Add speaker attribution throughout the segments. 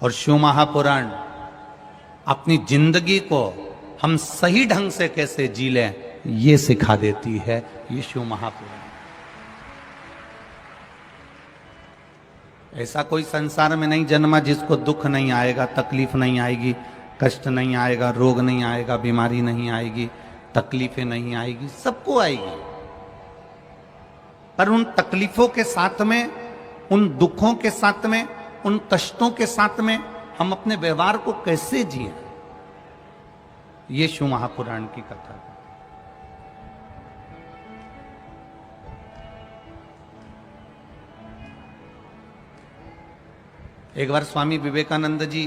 Speaker 1: और शिव महापुराण अपनी जिंदगी को हम सही ढंग से कैसे जी लें ये सिखा देती है ये शिव महापुराण। ऐसा कोई संसार में नहीं जन्मा जिसको दुख नहीं आएगा, तकलीफ नहीं आएगी, कष्ट नहीं आएगा, रोग नहीं आएगा, बीमारी नहीं आएगी, तकलीफें नहीं आएगी, सबको आएगी। पर उन तकलीफों के साथ में, उन दुखों के साथ में, उन कष्टों के साथ में हम अपने व्यवहार को कैसे जिए, ये शिव महापुराण की कथा है। एक बार स्वामी विवेकानंद जी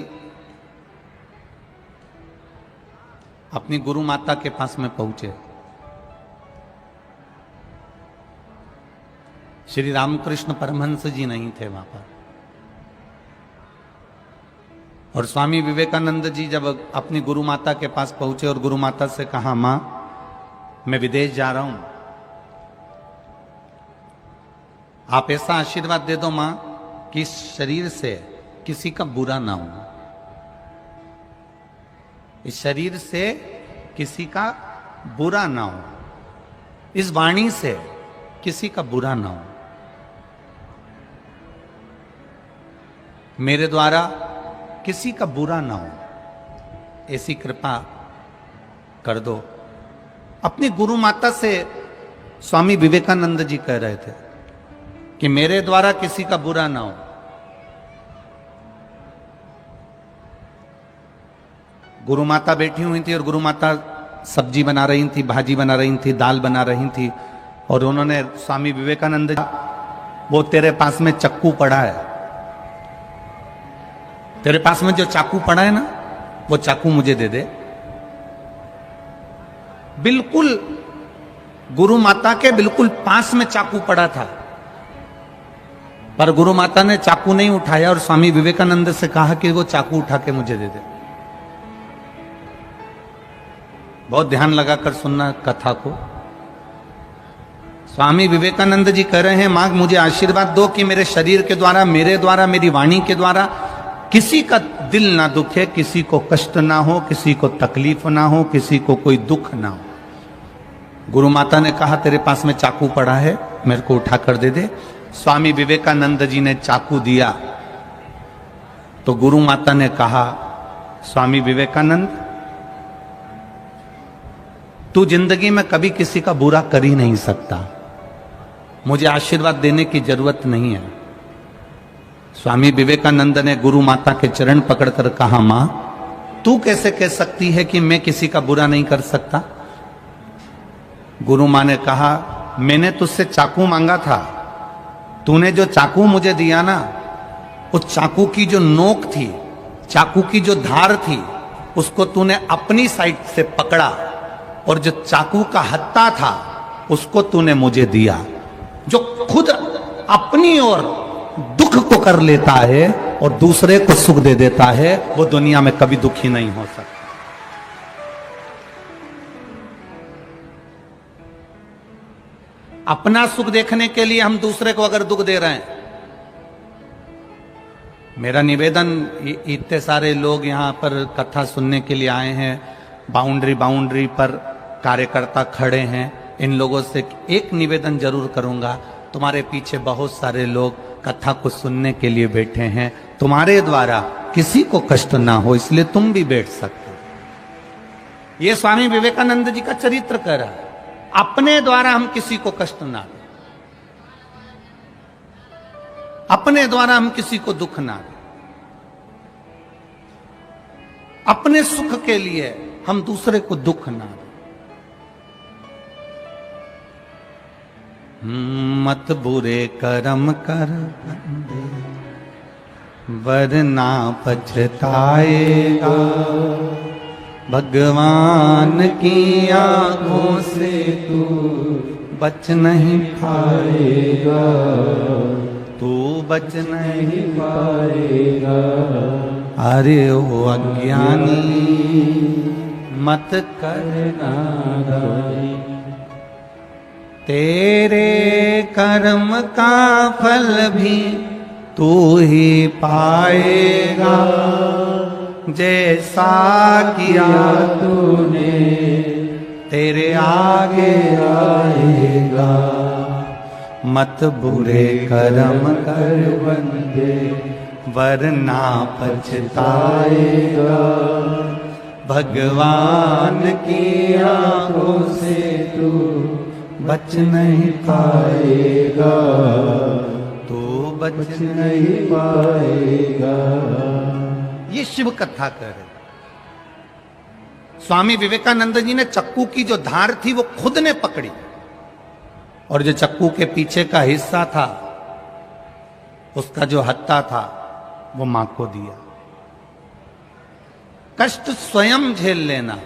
Speaker 1: अपनी गुरु माता के पास में पहुंचे। श्री रामकृष्ण परमहंस जी नहीं थे वहां पर। और स्वामी विवेकानंद जी जब अपनी गुरु माता के पास पहुंचे और गुरु माता से कहा, मां मैं विदेश जा रहा हूं, आप ऐसा आशीर्वाद दे दो मां कि इस शरीर से किसी का बुरा ना हो, इस शरीर से किसी का बुरा ना हो, इस वाणी से किसी का बुरा ना हो, मेरे द्वारा किसी का बुरा ना हो, ऐसी कृपा कर दो। अपनी गुरु माता से स्वामी विवेकानंद जी कह रहे थे कि मेरे द्वारा किसी का बुरा ना हो। गुरु माता बैठी हुई थी और गुरु माता सब्जी बना रही थी, भाजी बना रही थी, दाल बना रही थी। और उन्होंने स्वामी विवेकानंद जी, वो तेरे पास में चक्कू पड़ा है, तेरे पास में जो चाकू पड़ा है ना, वो चाकू मुझे दे दे। बिल्कुल गुरु माता के बिल्कुल पास में चाकू पड़ा था, पर गुरु माता ने चाकू नहीं उठाया और स्वामी विवेकानंद से कहा कि वो चाकू उठा के मुझे दे दे। बहुत ध्यान लगाकर सुनना कथा को। स्वामी विवेकानंद जी कह रहे हैं, मां मुझे आशीर्वाद दो कि मेरे शरीर के द्वारा, मेरे द्वारा, मेरी वाणी के द्वारा किसी का दिल ना दुखे, किसी को कष्ट ना हो, किसी को तकलीफ ना हो, किसी को कोई दुख ना हो। गुरु माता ने कहा तेरे पास में चाकू पड़ा है, मेरे को उठा कर दे दे। स्वामी विवेकानंद जी ने चाकू दिया तो गुरु माता ने कहा, स्वामी विवेकानंद तू जिंदगी में कभी किसी का बुरा कर ही नहीं सकता, मुझे आशीर्वाद देने की जरूरत नहीं है। स्वामी विवेकानंद ने गुरु माता के चरण पकड़कर कहा, मां तू कैसे कह सकती है कि मैं किसी का बुरा नहीं कर सकता। गुरु मां ने कहा, मैंने तुझसे चाकू मांगा था, तूने जो चाकू मुझे दिया ना, उस चाकू की जो नोक थी, चाकू की जो धार थी, उसको तूने अपनी साइड से पकड़ा और जो चाकू का हत्था था उसको तूने मुझे दिया। जो खुद अपनी ओर दुख को कर लेता है और दूसरे को सुख दे देता है, वो दुनिया में कभी दुखी नहीं हो सकता। अपना सुख देखने के लिए हम दूसरे को अगर दुख दे रहे हैं, मेरा निवेदन, इतने सारे लोग यहां पर कथा सुनने के लिए आए हैं, बाउंड्री पर कार्यकर्ता खड़े हैं, इन लोगों से एक निवेदन जरूर करूंगा, तुम्हारे पीछे बहुत सारे लोग कथा को सुनने के लिए बैठे हैं, तुम्हारे द्वारा किसी को कष्ट ना हो इसलिए तुम भी बैठ सकते हो। ये स्वामी विवेकानंद जी का चरित्र कह रहा है, अपने द्वारा हम किसी को कष्ट ना दें, अपने द्वारा हम किसी को दुख ना दें, अपने सुख के लिए हम दूसरे को दुख ना दें। मत बुरे कर्म कर वरना पछताएगा, भगवान की आंखों से तू बच नहीं पाएगा, तू बच नहीं पाएगा। अरे ओ अज्ञानी मत करना नादानी, तेरे कर्म का फल भी तू ही पाएगा जैसा किया तूने, तेरे आगे आएगा। मत बुरे कर्म कर बंदे, वरना पछताएगा। भगवान की आंखों से तू बच नहीं पाएगा, तू बच नहीं पाएगा। ये शिव कथा कर रहे। स्वामी विवेकानंद जी ने चक्कू की जो धार थी वो खुद ने पकड़ी, और जो चक्कू के पीछे का हिस्सा था, उसका जो हत्था था, वो मां को दिया। कष्ट स्वयं झेल लेना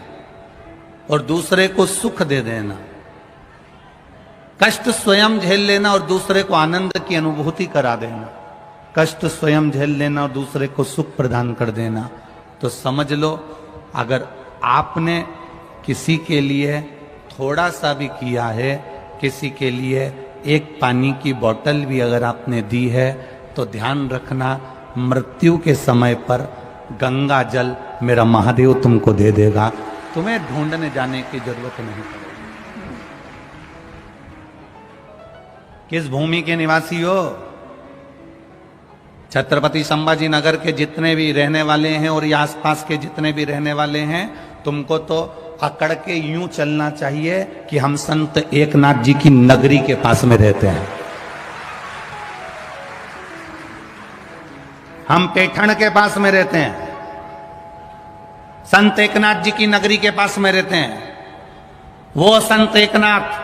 Speaker 1: और दूसरे को सुख दे देना, कष्ट स्वयं झेल लेना और दूसरे को आनंद की अनुभूति करा देना, कष्ट स्वयं झेल लेना और दूसरे को सुख प्रदान कर देना। तो समझ लो, अगर आपने किसी के लिए थोड़ा सा भी किया है, किसी के लिए एक पानी की बोतल भी अगर आपने दी है, तो ध्यान रखना, मृत्यु के समय पर गंगा जल मेरा महादेव तुमको दे देगा, तुम्हें ढूंढने जाने की जरूरत नहीं पड़ेगी। किस भूमि के निवासी हो? छत्रपति संभाजी नगर के जितने भी रहने वाले हैं और ये आसपास के जितने भी रहने वाले हैं, तुमको तो अकड़ के यूं चलना चाहिए कि हम संत एकनाथ जी की नगरी के पास में रहते हैं, हम पैठण के पास में रहते हैं, संत एकनाथ जी की नगरी के पास में रहते हैं। वो संत एकनाथ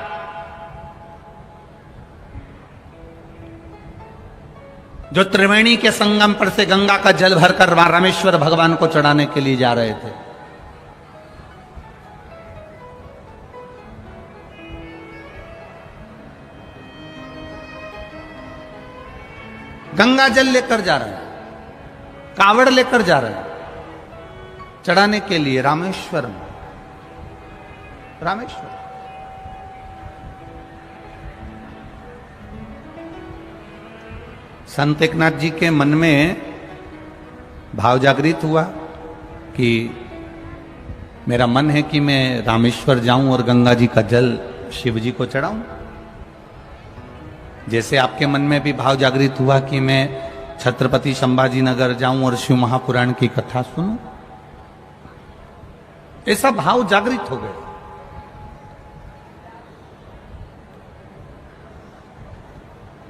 Speaker 1: जो त्रिवेणी के संगम पर से गंगा का जल भरकर रामेश्वर भगवान को चढ़ाने के लिए जा रहे थे। गंगा जल लेकर जा रहे हैं, कावड़ लेकर जा रहे हैं चढ़ाने के लिए रामेश्वर में। रामेश्वर संत एकनाथ जी के मन में भाव जागृत हुआ कि मेरा मन है कि मैं रामेश्वर जाऊं और गंगा जी का जल शिव जी को चढ़ाऊं। जैसे आपके मन में भी भाव जागृत हुआ कि मैं छत्रपति संभाजी नगर जाऊं और शिव महापुराण की कथा सुनूं, ऐसा भाव जागृत हो गए।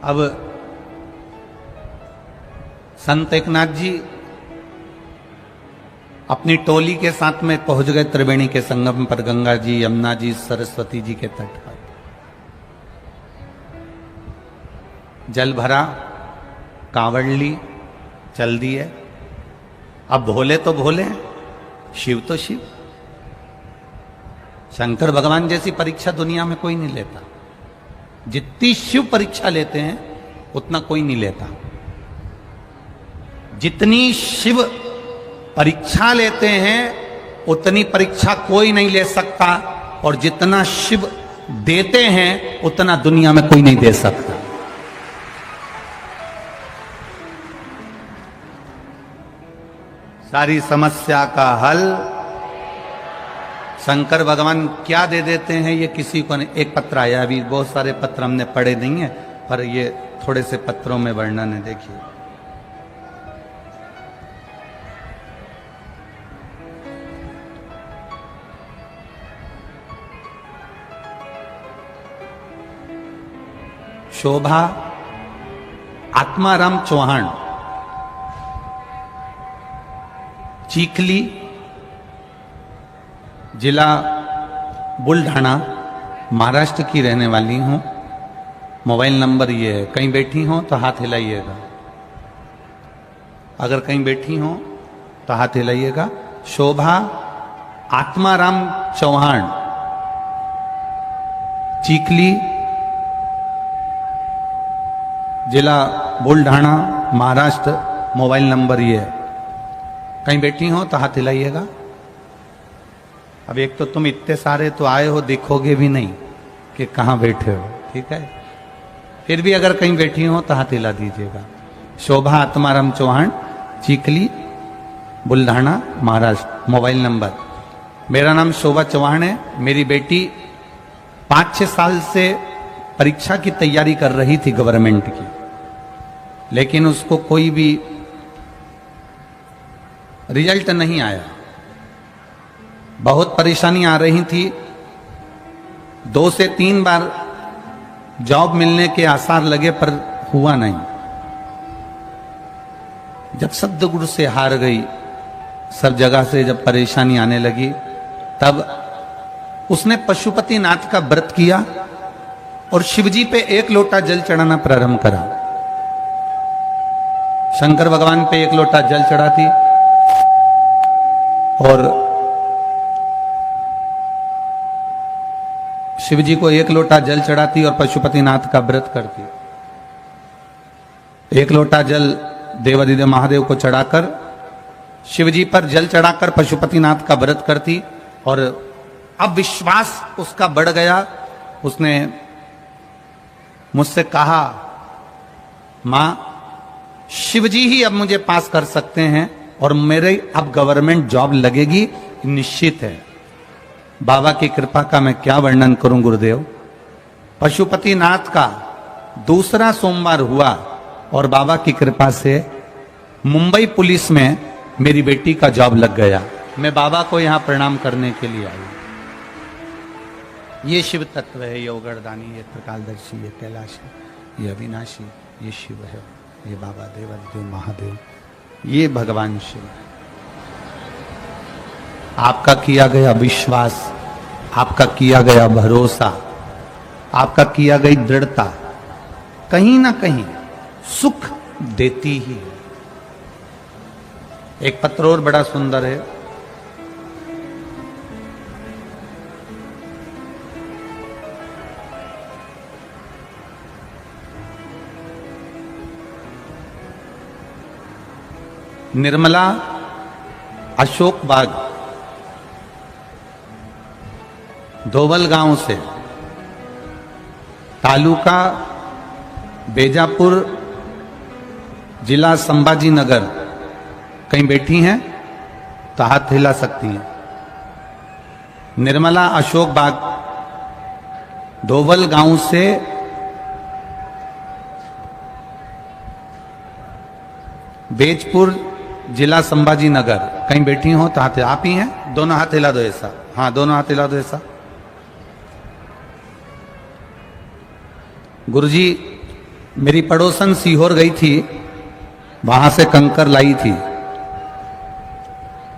Speaker 1: अब संत एकनाथ जी अपनी टोली के साथ में पहुंच गए त्रिवेणी के संगम पर, गंगा जी, यमुना जी, सरस्वती जी के तट पर। जल भरा, कांवड़ ली, चल दिए। अब भोले तो भोले, शिव तो शिव। शंकर भगवान जैसी परीक्षा दुनिया में कोई नहीं लेता। जितनी शिव परीक्षा लेते हैं उतना कोई नहीं लेता। जितनी शिव परीक्षा लेते हैं उतनी परीक्षा कोई नहीं ले सकता, और जितना शिव देते हैं उतना दुनिया में कोई नहीं दे सकता। सारी समस्या का हल शंकर भगवान क्या दे देते हैं, ये किसी को नहीं। एक पत्र आया, अभी बहुत सारे पत्र हमने पढ़े नहीं है, पर ये थोड़े से पत्रों में वर्णन है, देखिए। शोभा आत्माराम चौहान, चीखली, जिला बुल्ढाना, महाराष्ट्र की रहने वाली हूं। मोबाइल नंबर ये है, कहीं बैठी हो तो हाथ हिलाइएगा। अगर कहीं बैठी हो तो हाथ हिलाइएगा। शोभा आत्माराम चौहान, चीखली, जिला बुल्ढाना, महाराष्ट्र। मोबाइल नंबर ये है, कहीं बैठी हो तो हाथ हिलाइएगा। अब एक तो तुम इतने सारे तो आए हो, देखोगे भी नहीं कि कहाँ बैठे हो, ठीक है। फिर भी अगर कहीं बैठी हो तो हाथ हिला दीजिएगा। शोभा आत्माराम चौहान, चीखली, बुल्ढाना, महाराष्ट्र। मोबाइल नंबर, मेरा नाम शोभा चौहान है। मेरी बेटी 5-6 साल से परीक्षा की तैयारी कर रही थी गवर्नमेंट की, लेकिन उसको कोई भी रिजल्ट नहीं आया। बहुत परेशानी आ रही थी। 2 से 3 बार जॉब मिलने के आसार लगे पर हुआ नहीं। जब सद्गुरु से हार गई, सब जगह से जब परेशानी आने लगी, तब उसने पशुपतिनाथ का व्रत किया और शिवजी पे 1 लोटा जल चढ़ाना प्रारंभ करा। शंकर भगवान पे 1 लोटा जल चढ़ाती और शिवजी को 1 लोटा जल चढ़ाती और पशुपतिनाथ का व्रत करती। 1 लोटा जल देवादिदेव महादेव को चढ़ाकर, शिवजी पर जल चढ़ाकर पशुपतिनाथ का व्रत करती। और अब विश्वास उसका बढ़ गया। उसने मुझसे कहा, मां, शिवजी ही अब मुझे पास कर सकते हैं और मेरे अब गवर्नमेंट जॉब लगेगी, निश्चित है। बाबा की कृपा का मैं क्या वर्णन करूं गुरुदेव। पशुपतिनाथ का दूसरा सोमवार हुआ और बाबा की कृपा से मुंबई पुलिस में मेरी बेटी का जॉब लग गया। मैं बाबा को यहां प्रणाम करने के लिए आई। ये शिव तत्व है, ये ओगरदानी, ये त्रिकालदर्शी, ये कैलाशी, ये अविनाशी, ये शिव है, ये बाबा देवादिदेव महादेव, ये भगवान शिव है। आपका किया गया विश्वास, आपका किया गया भरोसा, आपका किया गई दृढ़ता कहीं ना कहीं सुख देती ही है। एक पत्र और बड़ा सुंदर है। निर्मला, अशोक बाग, धोबल गांव से, तालुका बेजापुर, जिला संभाजी नगर। कहीं बैठी हैं तो हाथ हिला सकती हैं। निर्मला अशोक बाग, धोबल गांव से बेजपुर, जिला संभाजी नगर। कहीं बैठी हो तो हाथ, आप ही हैं? दोनों हाथ हिला दो ऐसा। हाँ, दोनों हाथ हिला दो ऐसा। गुरुजी, मेरी पड़ोसन सीहोर गई थी, वहां से कंकर लाई थी।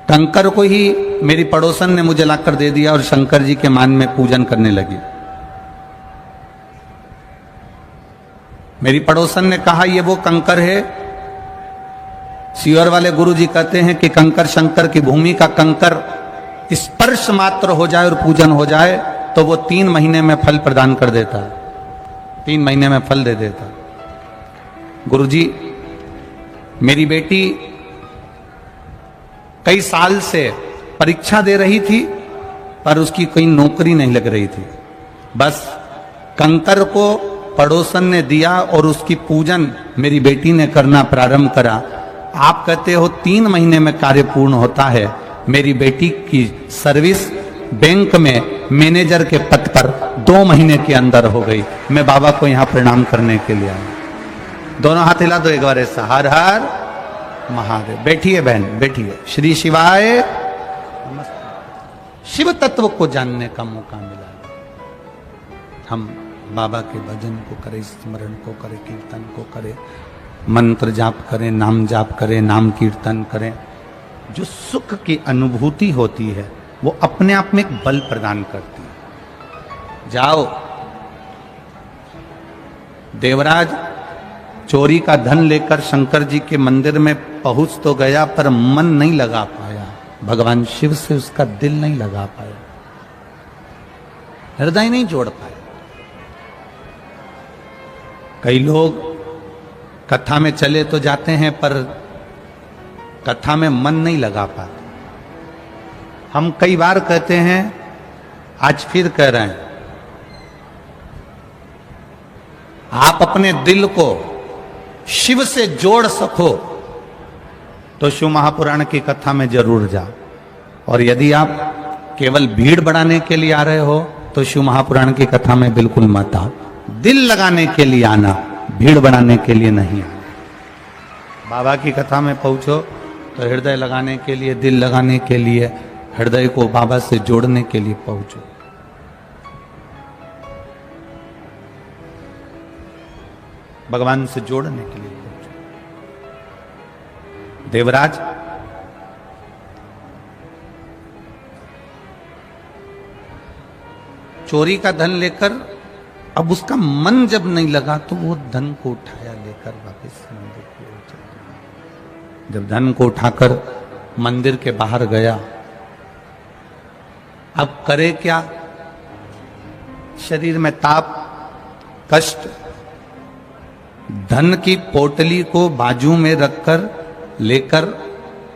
Speaker 1: कंकर को ही मेरी पड़ोसन ने मुझे लाकर दे दिया और शंकर जी के मान में पूजन करने लगी। मेरी पड़ोसन ने कहा, ये वो कंकर है। सीहोर वाले गुरुजी कहते हैं कि कंकर शंकर की भूमि का कंकर स्पर्श मात्र हो जाए और पूजन हो जाए तो वो 3 महीने में फल प्रदान कर देता है, 3 महीने में फल दे देता। गुरुजी, मेरी बेटी कई साल से परीक्षा दे रही थी पर उसकी कोई नौकरी नहीं लग रही थी। बस कंकर को पड़ोसन ने दिया और उसकी पूजन मेरी बेटी ने करना प्रारंभ करा। आप कहते हो 3 महीने में कार्य पूर्ण होता है। मेरी बेटी की सर्विस बैंक में मैनेजर के पद पर 2 महीने के अंदर हो गई। मैं बाबा को यहां प्रणाम करने के लिए आया। दोनों हाथ हिला दो एक बार ऐसा। हर हर महादेव। बैठिए बहन, बैठिए। श्री शिवाय नमस्ते। शिव तत्व को जानने का मौका मिला। हम बाबा के भजन को करें, स्मरण को करें, कीर्तन को करें, मंत्र जाप करें, नाम जाप करें, नाम कीर्तन करें। जो सुख की अनुभूति होती है वो अपने आप में एक बल प्रदान करती है। जाओ, देवराज चोरी का धन लेकर शंकर जी के मंदिर में पहुंच तो गया पर मन नहीं लगा पाया। भगवान शिव से उसका दिल नहीं लगा पाया, हृदय नहीं जोड़ पाया। कई लोग कथा में चले तो जाते हैं पर कथा में मन नहीं लगा पाते। हम कई बार कहते हैं, आज फिर कह रहे हैं, आप अपने दिल को शिव से जोड़ सको तो शिव महापुराण की कथा में जरूर जाओ। और यदि आप केवल भीड़ बढ़ाने के लिए आ रहे हो तो शिव महापुराण की कथा में बिल्कुल मत आओ। दिल लगाने के लिए आना, भीड़ बढ़ाने के लिए नहीं आना। बाबा की कथा में पहुंचो तो हृदय लगाने के लिए, दिल लगाने के लिए, हृदय को बाबा से जोड़ने के लिए पहुंचो। भगवान से जोड़ने के लिए पहुंचो। देवराज चोरी का धन लेकर, अब उसका मन जब नहीं लगा तो वो धन को उठाया लेकर वापस मंदिर की ओर चला। जब धन को उठाकर मंदिर के बाहर गया, अब करे क्या? शरीर में ताप, कष्ट, धन की पोटली को बाजू में रखकर लेकर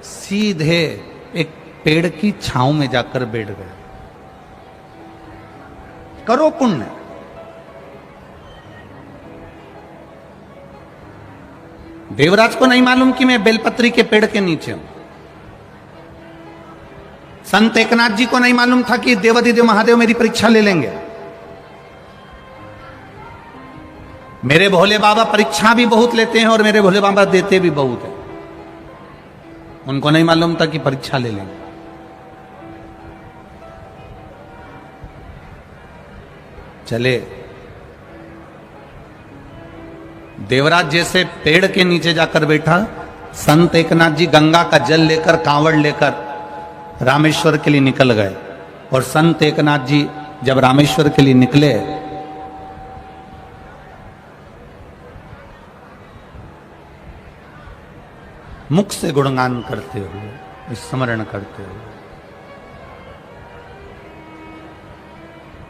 Speaker 1: सीधे एक पेड़ की छांव में जाकर बैठ गया। करो पुण्य। देवराज को नहीं मालूम कि मैं बेलपत्री के पेड़ के नीचे हूं। संत एकनाथ जी को नहीं मालूम था कि देवाधिदेव महादेव मेरी परीक्षा ले लेंगे। मेरे भोले बाबा परीक्षा भी बहुत लेते हैं और मेरे भोले बाबा देते भी बहुत है। उनको नहीं मालूम था कि परीक्षा ले लेंगे। चले। देवराज जैसे पेड़ के नीचे जाकर बैठा, संत एकनाथ जी गंगा का जल लेकर, कांवड़ लेकर रामेश्वर के लिए निकल गए। और संत एकनाथ जी जब रामेश्वर के लिए निकले, मुख से गुणगान करते हुए, स्मरण करते हुए,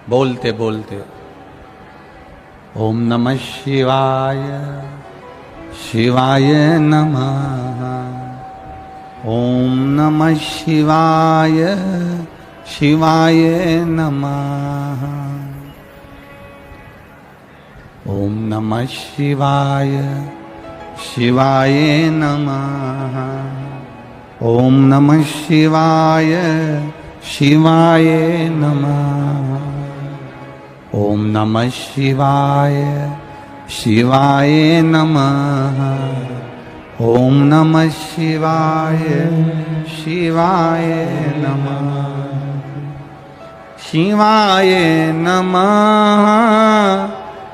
Speaker 1: बोलते बोलते ओम नमः शिवाय, शिवाय नमः, ओम नमः शिवाय, शिवाय नमः, ओम नमः शिवाय, शिवाय नमः, ओम नमः शिवाय, शिवाय नमः, ओम नमः शिवाय, शिवाय नमः, ओम नमः शिवाय, शिवाय नमः, शिवाय नमः,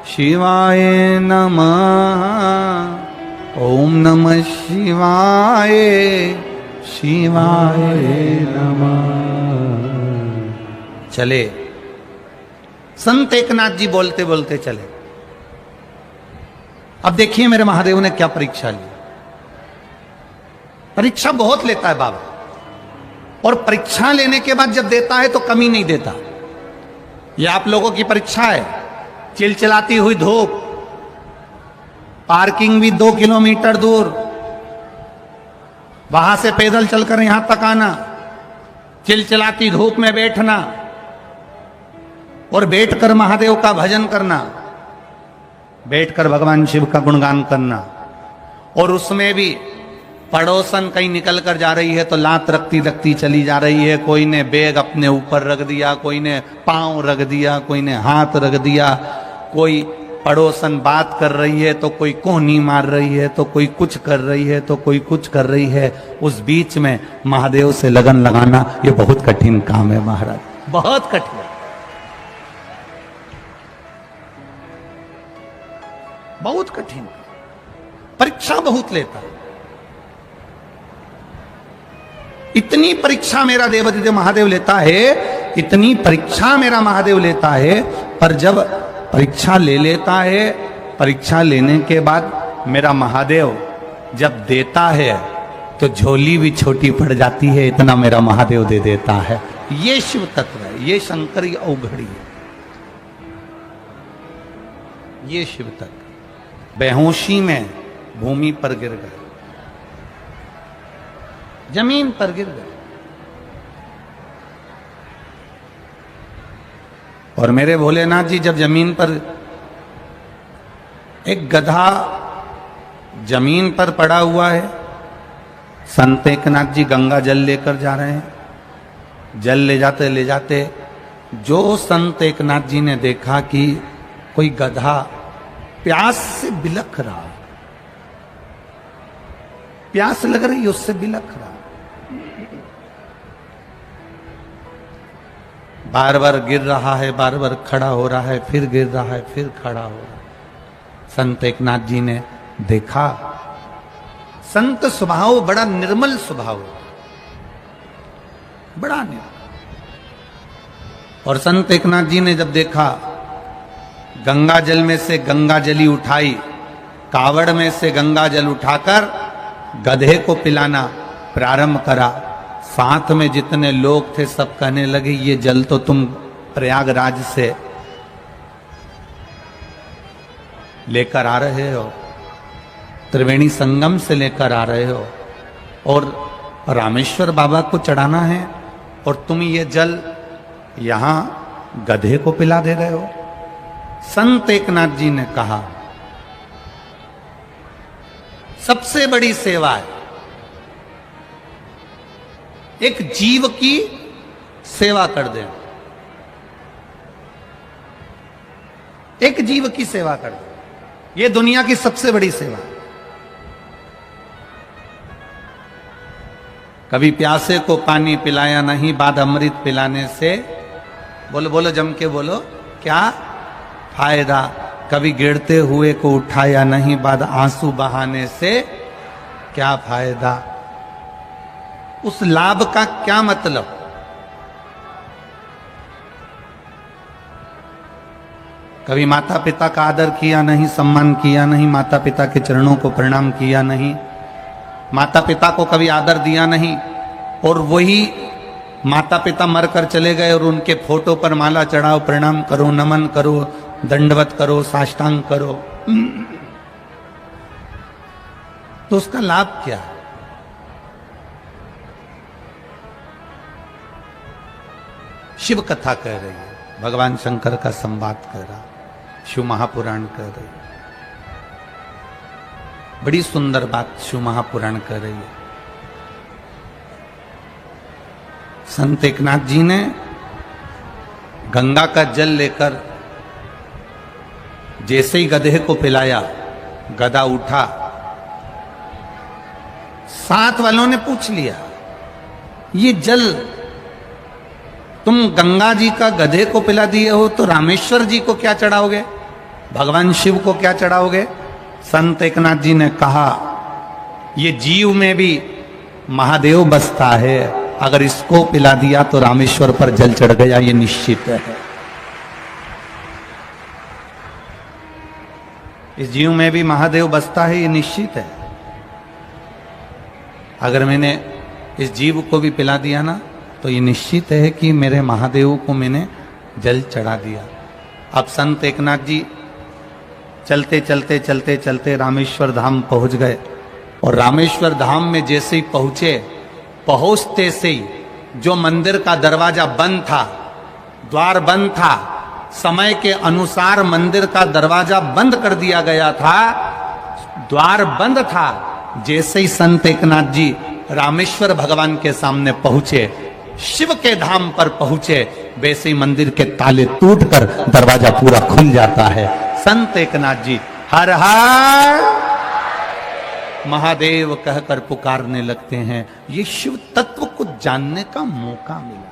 Speaker 1: शिवाय नमः, ओम नमः शिवाय, शिवाय नमः। चले। संत एकनाथ जी बोलते बोलते चले। अब देखिए मेरे महादेव ने क्या परीक्षा ली। परीक्षा बहुत लेता है बाबा, और परीक्षा लेने के बाद जब देता है तो कमी नहीं देता। यह आप लोगों की परीक्षा है। चिलचिलाती हुई धूप, पार्किंग भी 2 किलोमीटर दूर, वहां से पैदल चलकर यहां तक आना, चिलचिलाती धूप में बैठना और बैठकर महादेव का भजन करना, बैठकर भगवान शिव का गुणगान करना। और उसमें भी पड़ोसन कहीं निकल कर जा रही है तो लात रखती रखती चली जा रही है। कोई ने बैग अपने ऊपर रख दिया, कोई ने पांव रख दिया, कोई ने हाथ रख दिया, कोई पड़ोसन बात कर रही है तो कोई कोहनी मार रही है, तो कोई कुछ कर रही है, तो कोई कुछ कर रही है। उस बीच में महादेव से लगन लगाना ये बहुत कठिन काम है महाराज, बहुत कठिन। बहुत कठिन, परीक्षा बहुत लेता है। इतनी परीक्षा मेरा देवाधिदेव महादेव लेता है, इतनी परीक्षा मेरा महादेव लेता है। पर जब परीक्षा ले लेता है, परीक्षा लेने के बाद मेरा महादेव जब देता है तो झोली भी छोटी पड़ जाती है, इतना मेरा महादेव दे देता है। ये शिव तत्व है, ये शंकरी अवघड़ी है, ये शिव तत्व। बेहोशी में भूमि पर गिर गए, जमीन पर गिर गए। और मेरे भोलेनाथ जी जब जमीन पर, एक गधा जमीन पर पड़ा हुआ है। संत एकनाथ जी गंगा जल लेकर जा रहे हैं। जल ले जाते जो संत एकनाथ जी ने देखा कि कोई गधा प्यास से बिलख रहा, प्यास लग रही उससे बिलख रहा, बार बार गिर रहा है, बार बार खड़ा हो रहा है, फिर गिर रहा है, फिर खड़ा हो रहा है। संत एकनाथ जी ने देखा। संत स्वभाव बड़ा निर्मल स्वभाव, बड़ा निर्मल। और संत एकनाथ जी ने जब देखा, गंगा जल में से गंगा जली उठाई, कावड़ में से गंगा जल उठाकर गधे को पिलाना प्रारंभ करा। साथ में जितने लोग थे सब कहने लगे, ये जल तो तुम प्रयागराज से लेकर आ रहे हो, त्रिवेणी संगम से लेकर आ रहे हो, और रामेश्वर बाबा को चढ़ाना है, और तुम ये जल यहां गधे को पिला दे रहे हो। संत एकनाथ जी ने कहा, सबसे बड़ी सेवा है एक जीव की सेवा कर दे, एक जीव की सेवा कर दे, ये दुनिया की सबसे बड़ी सेवा। कभी प्यासे को पानी पिलाया नहीं, बाद अमृत पिलाने से, बोलो बोलो जम के बोलो, क्या फायदा। कभी गिरते हुए को उठाया नहीं, बाद आंसू बहाने से क्या फायदा। उस लाभ का क्या मतलब। कभी माता पिता का आदर किया नहीं, सम्मान किया नहीं, माता पिता के चरणों को प्रणाम किया नहीं, माता पिता को कभी आदर दिया नहीं, और वही माता पिता मरकर चले गए और उनके फोटो पर माला चढ़ाओ, प्रणाम करो, नमन करो, दंडवत करो, साष्टांग करो, तो उसका लाभ क्या। शिव कथा कह रही है, भगवान शंकर का संवाद कह रहा, शिव महापुराण कह रही है। बड़ी सुंदर बात शिव महापुराण कह रही है। संत एकनाथ जी ने गंगा का जल लेकर जैसे ही गधे को पिलाया, गधा उठा। साथ वालों ने पूछ लिया, ये जल तुम गंगा जी का गधे को पिला दिए हो, तो रामेश्वर जी को क्या चढ़ाओगे, भगवान शिव को क्या चढ़ाओगे। संत एकनाथ जी ने कहा, ये जीव में भी महादेव बसता है, अगर इसको पिला दिया तो रामेश्वर पर जल चढ़ गया, ये निश्चित है। इस जीव में भी महादेव बसता है, ये निश्चित है। अगर मैंने इस जीव को भी पिला दिया ना, तो ये निश्चित है कि मेरे महादेव को मैंने जल चढ़ा दिया। अब संत एकनाथ जी चलते चलते चलते चलते रामेश्वर धाम पहुंच गए, और रामेश्वर धाम में जैसे ही पहुंचे, पहुंचते से ही जो मंदिर का दरवाजा बंद था, द्वार बंद था, समय के अनुसार मंदिर का दरवाजा बंद कर दिया गया था, द्वार बंद था। जैसे ही संत एकनाथ जी रामेश्वर भगवान के सामने पहुंचे, शिव के धाम पर पहुंचे, वैसे ही मंदिर के ताले टूटकर दरवाजा पूरा खुल जाता है। संत एकनाथ जी हर हर महादेव कहकर पुकारने लगते हैं। ये शिव तत्व को जानने का मौका मिला।